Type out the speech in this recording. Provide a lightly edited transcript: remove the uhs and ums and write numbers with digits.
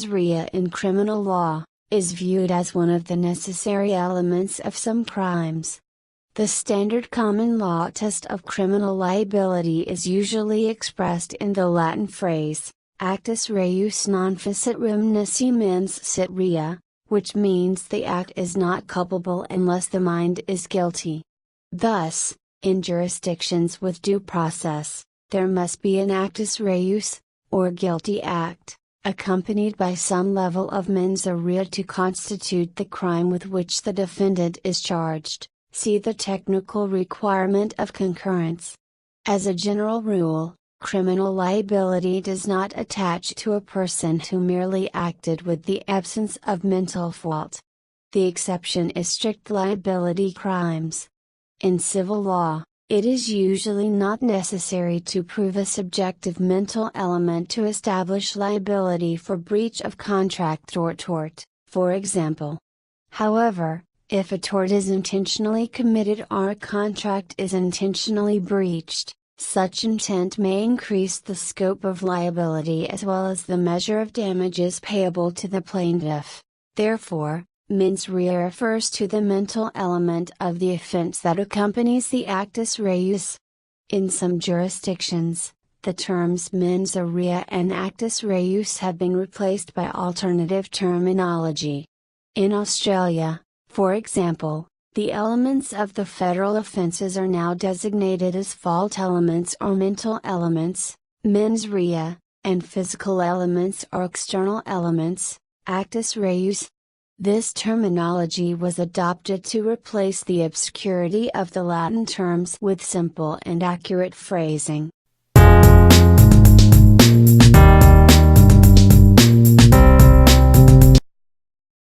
mens rea in criminal law, is viewed as one of the necessary elements of some crimes. The standard common law test of criminal liability is usually expressed in the Latin phrase, actus reus non facit reum nisi mens sit rea, which means the act is not culpable unless the mind is guilty. Thus, in jurisdictions with due process, there must be an actus reus, or guilty act, accompanied by some level of mens rea to constitute the crime with which the defendant is charged. See the technical requirement of concurrence. As a general rule, criminal liability does not attach to a person who merely acted with the absence of mental fault. The exception is strict liability crimes. In civil law, it is usually not necessary to prove a subjective mental element to establish liability for breach of contract or tort, for example. However, if a tort is intentionally committed or a contract is intentionally breached, such intent may increase the scope of liability as well as the measure of damages payable to the plaintiff. Therefore, mens rea refers to the mental element of the offense that accompanies the actus reus. In some jurisdictions, the terms mens rea and actus reus have been replaced by alternative terminology. In Australia, for example, the elements of the federal offences are now designated as fault elements or mental elements, mens rea, and physical elements or external elements, actus reus. This terminology was adopted to replace the obscurity of the Latin terms with simple and accurate phrasing.